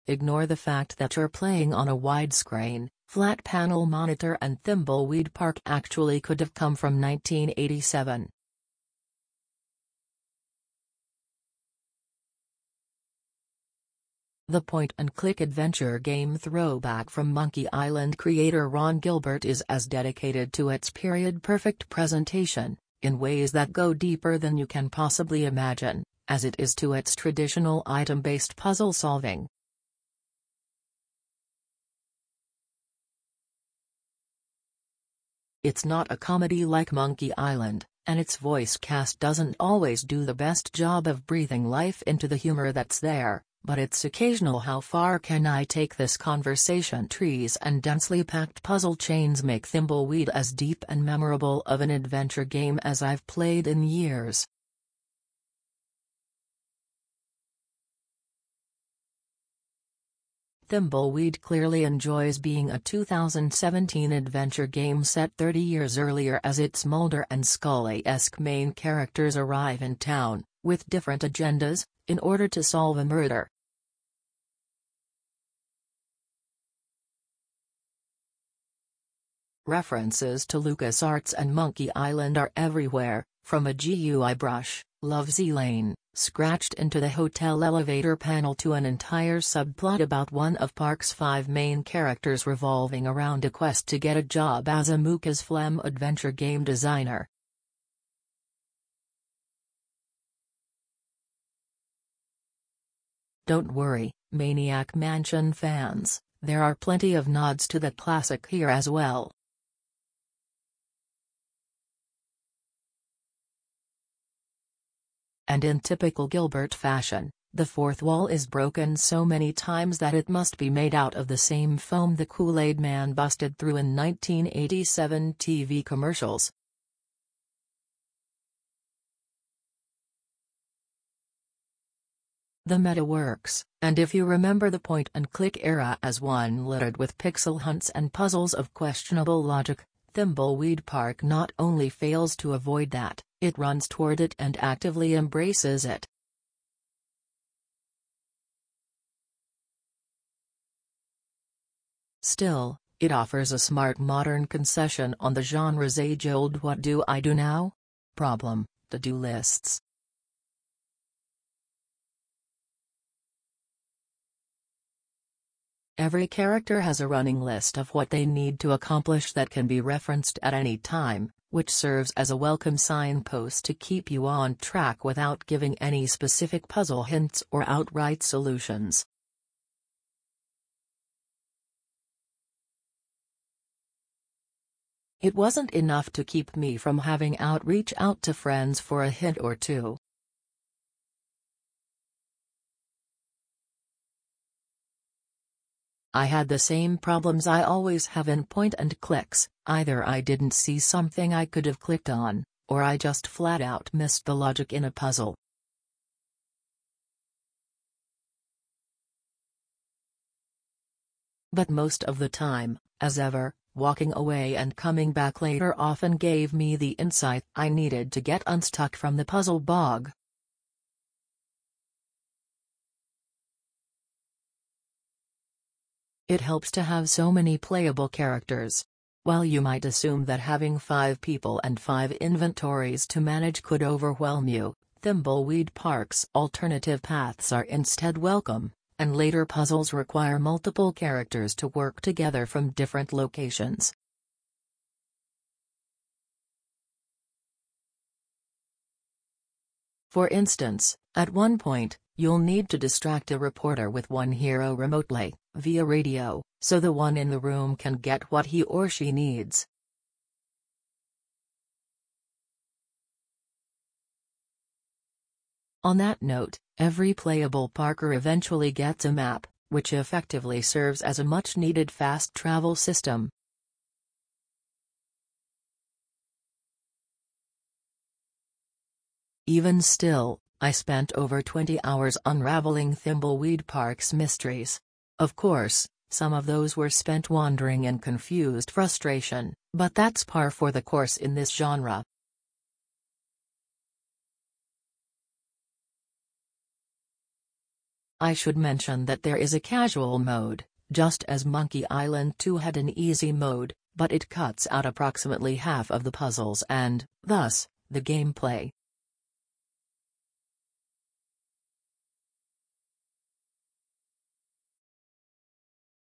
ignore the fact that you're playing on a widescreen, flat panel monitor, and Thimbleweed Park actually could have come from 1987. The point-and-click adventure game Throwback from Monkey Island creator Ron Gilbert is as dedicated to its period-perfect presentation, in ways that go deeper than you can possibly imagine, as it is to its traditional item-based puzzle solving. It's not a comedy like Monkey Island, and its voice cast doesn't always do the best job of breathing life into the humor that's there. But it's occasional how far can I take this conversation. Trees and densely packed puzzle chains make Thimbleweed as deep and memorable of an adventure game as I've played in years. Thimbleweed clearly enjoys being a 2017 adventure game set 30 years earlier, as its Mulder and Scully-esque main characters arrive in town, with different agendas, in order to solve a murder. References to LucasArts and Monkey Island are everywhere, from a GUI brush, Lovesy Laine, scratched into the hotel elevator panel to an entire subplot about one of Park's 5 main characters revolving around a quest to get a job as a MmucasFlem adventure game designer. Don't worry, Maniac Mansion fans, there are plenty of nods to the classic here as well. And in typical Gilbert fashion, the fourth wall is broken so many times that it must be made out of the same foam the Kool-Aid Man busted through in 1987 TV commercials. The meta works, and if you remember the point-and-click era as one littered with pixel hunts and puzzles of questionable logic, Thimbleweed Park not only fails to avoid that, it runs toward it and actively embraces it. Still, it offers a smart modern concession on the genre's age-old "what do I do now?" problem, to-do lists. Every character has a running list of what they need to accomplish that can be referenced at any time, which serves as a welcome signpost to keep you on track without giving any specific puzzle hints or outright solutions. It wasn't enough to keep me from having reach out to friends for a hint or two. I had the same problems I always have in point-and-clicks, either I didn't see something I could have clicked on, or I just flat out missed the logic in a puzzle. But most of the time, as ever, walking away and coming back later often gave me the insight I needed to get unstuck from the puzzle bog. It helps to have so many playable characters. While you might assume that having 5 people and 5 inventories to manage could overwhelm you, Thimbleweed Park's alternative paths are instead welcome, and later puzzles require multiple characters to work together from different locations. For instance, at one point, you'll need to distract a reporter with one hero remotely, via radio, so the one in the room can get what he or she needs. On that note, every playable Parker eventually gets a map, which effectively serves as a much-needed fast travel system. Even still, I spent over 20 hours unraveling Thimbleweed Park's mysteries. Of course, some of those were spent wandering in confused frustration, but that's par for the course in this genre. I should mention that there is a casual mode, just as Monkey Island 2 had an easy mode, but it cuts out approximately half of the puzzles and, thus, the gameplay.